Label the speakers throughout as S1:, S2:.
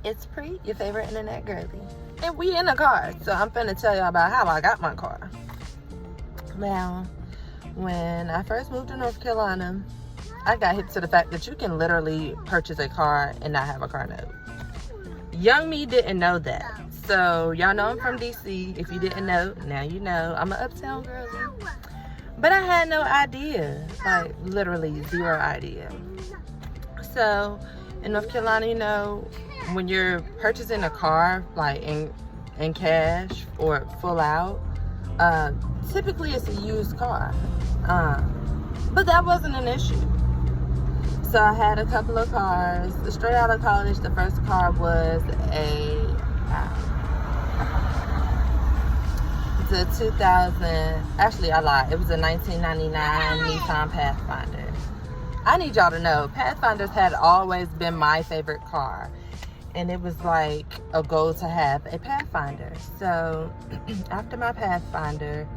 S1: It's Pre, your favorite internet girly. And we in a car, so I'm finna tell y'all about how I got my car. Now, when I first moved to North Carolina, I got hip to the fact that you can literally purchase a car and not have a car note. Young me didn't know that. So, y'all know I'm from DC. If you didn't know, now you know. I'm an uptown girlie. But I had no idea. Like, literally zero idea. So, in North Carolina, you know, when you're purchasing a car, like in cash or full out, typically it's a used car. But that wasn't an issue. So I had a couple of cars. Straight out of college, the first car was it's a 2000, actually I lied, it was a 1999 Nissan Pathfinder. I need y'all to know, Pathfinders had always been my favorite car. And it was like a goal to have a Pathfinder. So after my Pathfinder,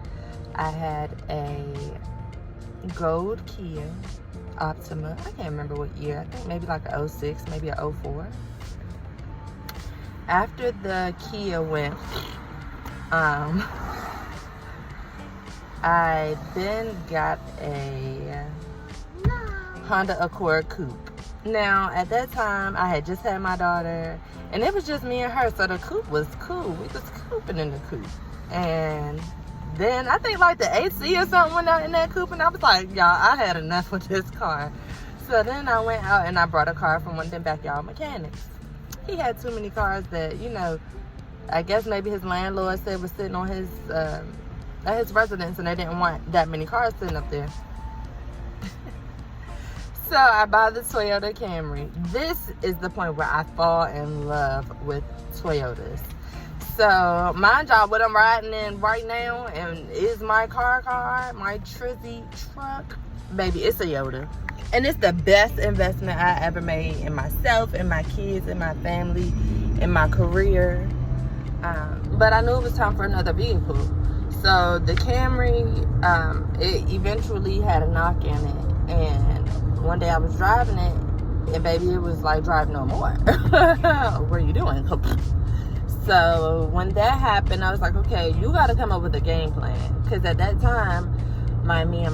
S1: I had a gold Kia Optima. I can't remember what year. I think maybe like a 06, maybe a 04. After the Kia went, I then got a Honda Accord Coupe. Now, at that time, I had just had my daughter, and it was just me and her, so the coupe was cool. We was cooping in the coupe. And then I think like the AC or something went out in that coupe, and I was like, y'all, I had enough with this car. So then I went out and I brought a car from one of them backyard mechanics. He had too many cars that, you know, I guess maybe his landlord said was sitting on his, at his residence, and they didn't want that many cars sitting up there. So I buy the Toyota Camry. This is the point where I fall in love with Toyotas. So mind y'all, what I'm riding in right now and is my car, my Trizzy truck, baby, it's a Toyota. And it's the best investment I ever made in myself, in my kids, in my family, in my career. But I knew it was time for another vehicle. So the Camry, it eventually had a knock in it. And one day I was driving it, and baby, it was like, drive no more. What are you doing? So when that happened, I was like, okay, you got to come up with a game plan. Because at that time, my man,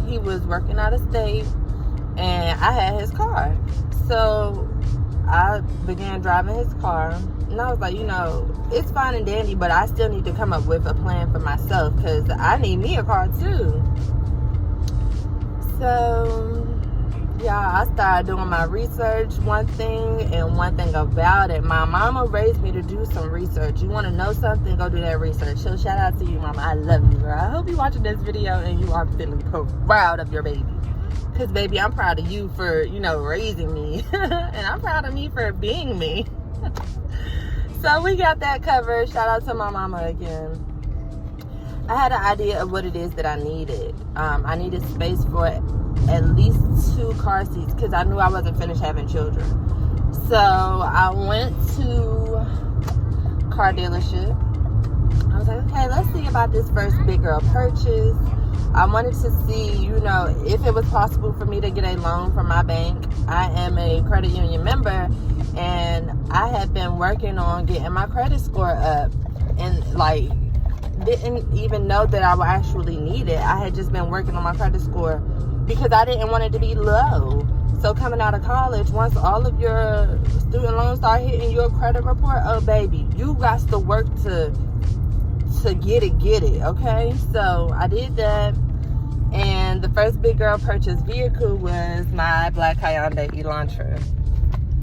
S1: he was working out of state, and I had his car. So I began driving his car, and I was like, you know, it's fine and dandy, but I still need to come up with a plan for myself, because I need me a car too. So, yeah, I started doing my research, one thing and one thing about it. My mama raised me to do some research. You want to know something, go do that research. So, shout out to you, mama. I love you, girl. I hope you're watching this video and you are feeling proud of your baby. Because, baby, I'm proud of you for, you know, raising me. And I'm proud of me for being me. So, we got that covered. Shout out to my mama again. I had an idea of what it is that I needed. I needed space for at least 2 car seats because I knew I wasn't finished having children. So I went to car dealership. I was like, okay, let's see about this first big girl purchase. I wanted to see, you know, if it was possible for me to get a loan from my bank. I am a credit union member, and I had been working on getting my credit score up, and like didn't even know that I would actually need it. I had just been working on my credit score because I didn't want it to be low. So coming out of college, once all of your student loans start hitting your credit report, oh baby, you got to work to get it, okay? So I did that, and the first big girl purchase vehicle was my black Hyundai Elantra.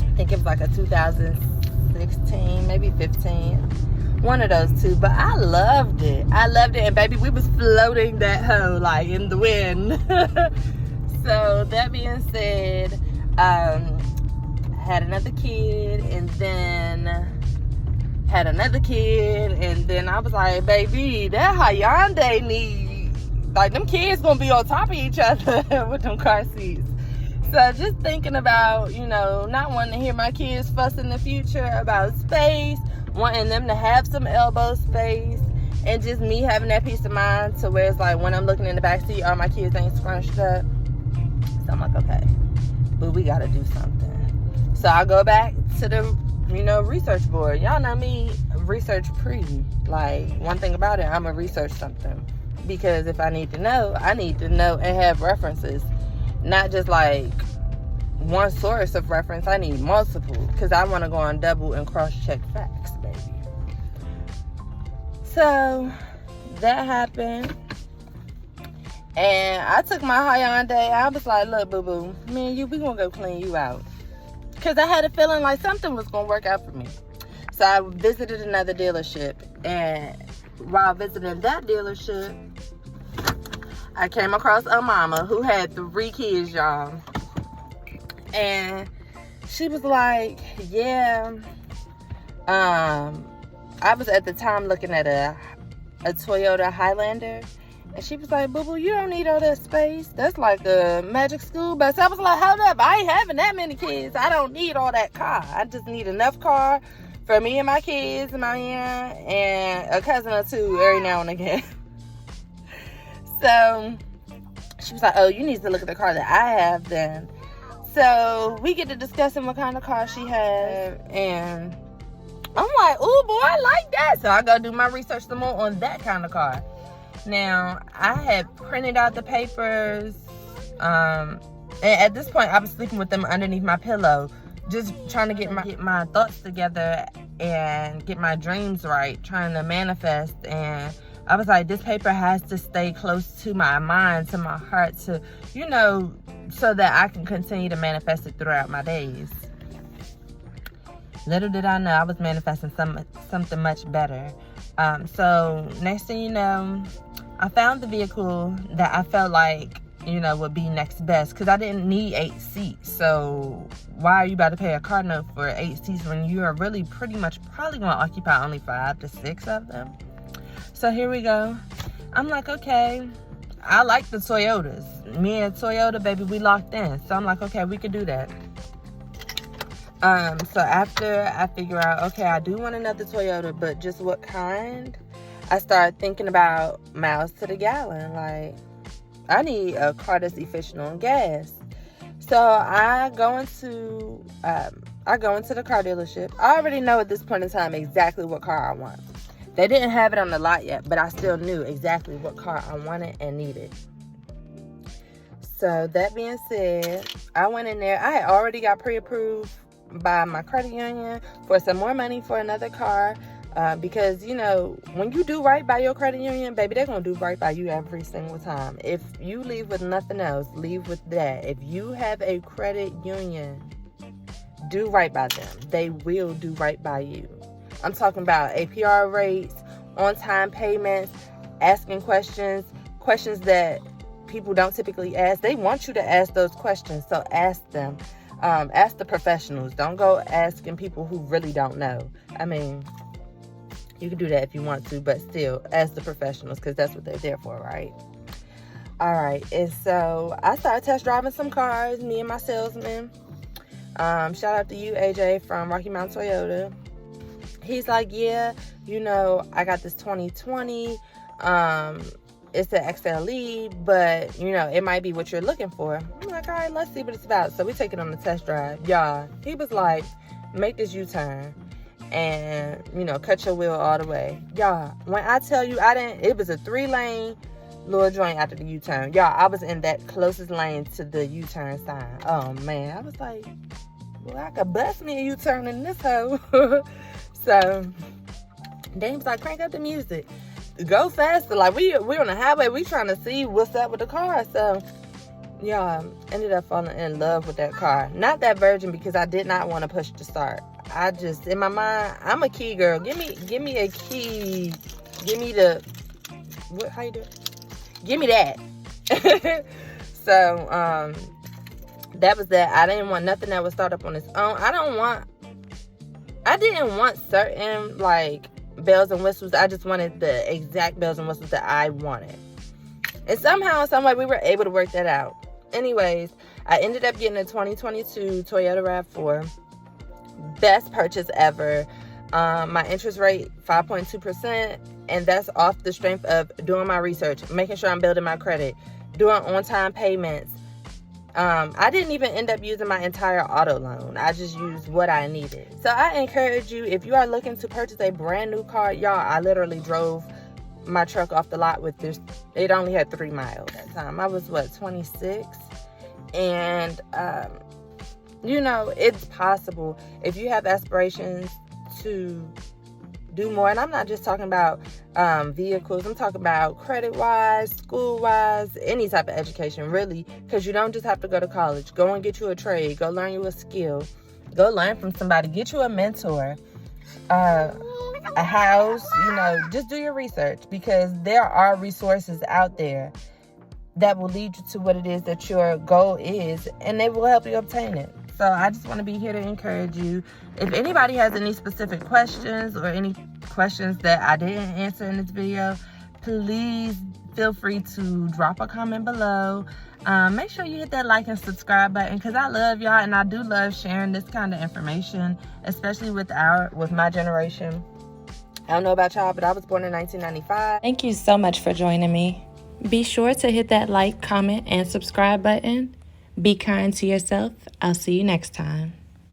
S1: I think it was like a 2016, maybe 15. One of those two, but I loved it. And baby, we was floating that hoe like in the wind. So that being said, had another kid, and then had another kid, and then I was like, baby, that Hyundai need, like, them kids gonna be on top of each other with them car seats. So just thinking about, you know, not wanting to hear my kids fuss in the future about space, wanting them to have some elbow space, and just me having that peace of mind to where it's like when I'm looking in the back seat, all my kids ain't scrunched up. So I'm like, okay, but we gotta do something. So I go back to the, research board. Y'all know me, research pre. Like, one thing about it, I'm going to research something. Because if I need to know, I need to know and have references. Not just like one source of reference. I need multiple. Because I want to go on double and cross-check facts, baby. So, that happened. And I took my Hyundai. I was like, look, boo-boo, me and you, we going to go clean you out. Because I had a feeling like something was going to work out for me. So I visited another dealership. And while visiting that dealership, I came across a mama who had 3 kids, y'all. And she was like, yeah. I was at the time looking at a Toyota Highlander. And she was like, boo-boo, you don't need all that space. That's like a magic school bus. I was like, hold up. I ain't having that many kids. I don't need all that car. I just need enough car for me and my kids and my aunt and a cousin or 2 every now and again. So she was like, oh, you need to look at the car that I have then. So we get to discussing what kind of car she had. And I'm like, ooh, boy, I like that. So I go do my research some more on that kind of car. Now, I had printed out the papers, and at this point, I was sleeping with them underneath my pillow, just trying to get my thoughts together and get my dreams right, trying to manifest. And I was like, this paper has to stay close to my mind, to my heart, to, so that I can continue to manifest it throughout my days. Little did I know, I was manifesting something much better. So next thing you know, I found the vehicle that I felt like, would be next best. Because I didn't need 8 seats. So why are you about to pay a car note for 8 seats when you are really pretty much probably going to occupy only 5 to 6 of them? So here we go. I'm like, okay. I like the Toyotas. Me and Toyota, baby, we locked in. So I'm like, okay, we could do that. So after I figure out, okay, I do want another Toyota, but just what kind? I started thinking about miles to the gallon. Like, I need a car that's efficient on gas. So I go into the car dealership. I already know at this point in time exactly what car I want. They didn't have it on the lot yet, but I still knew exactly what car I wanted and needed. So that being said, I went in there. I had already got pre-approved by my credit union for some more money for another car, because when you do right by your credit union, baby, they're gonna do right by you every single time. If you leave with nothing else, leave with that. If you have a credit union, do right by them. They will do right by you. I'm talking about APR rates, on-time payments, asking questions that people don't typically ask. They want you to ask those questions, so ask them. Ask the professionals. Don't go asking people who really don't know. I mean, you can do that if you want to, but still, ask the professionals, because that's what they're there for, right? All right, and so I started test driving some cars, me and my salesman. Shout out to you, AJ, from Rocky Mountain Toyota. He's like, yeah, I got this 2020. It's an XLE, but, it might be what you're looking for. I'm like, all right, let's see what it's about. So we take it on the test drive. Y'all, he was like, make this U-turn and, cut your wheel all the way. Y'all, when I tell you it was a 3-lane little joint after the U-turn. Y'all, I was in that closest lane to the U-turn sign. Oh, man. I was like, well, I could bust me a U-turn in this hoe. So, then he was like, crank up the music. Go faster. Like, we're on the highway. We trying to see what's up with the car. So, ended up falling in love with that car. Not that Virgin, because I did not want to push to start. I just, in my mind, I'm a key girl. Give me a key. Give me how you do it? Give me that. So, that was that. I didn't want nothing that would start up on its own. I didn't want certain, like, bells and whistles. I just wanted the exact bells and whistles that I wanted. And somehow, some way, we were able to work that out. Anyways, I ended up getting a 2022 Toyota RAV4. Best purchase ever. My interest rate, 5.2%. And that's off the strength of doing my research, making sure I'm building my credit, doing on-time payments, I didn't even end up using my entire auto loan. I just used what I needed. So I encourage you, if you are looking to purchase a brand new car, y'all, I literally drove my truck off the lot with this. It only had 3 miles at the time. I was, 26? And, you know, it's possible if you have aspirations to do more. And I'm not just talking about vehicles. I'm talking about credit-wise, school-wise, any type of education, really. Because you don't just have to go to college. Go and get you a trade. Go learn you a skill. Go learn from somebody. Get you a mentor. A house. You know, just do your research. Because there are resources out there that will lead you to what it is that your goal is. And they will help you obtain it. So I just want to be here to encourage you. If anybody has any specific questions or any questions that I didn't answer in this video, please feel free to drop a comment below. Make sure you hit that like and subscribe button, because I love y'all and I do love sharing this kind of information, especially with my generation. I don't know about y'all, but I was born in 1995.
S2: Thank you so much for joining me. Be sure to hit that like, comment, and subscribe button. Be kind to yourself. I'll see you next time.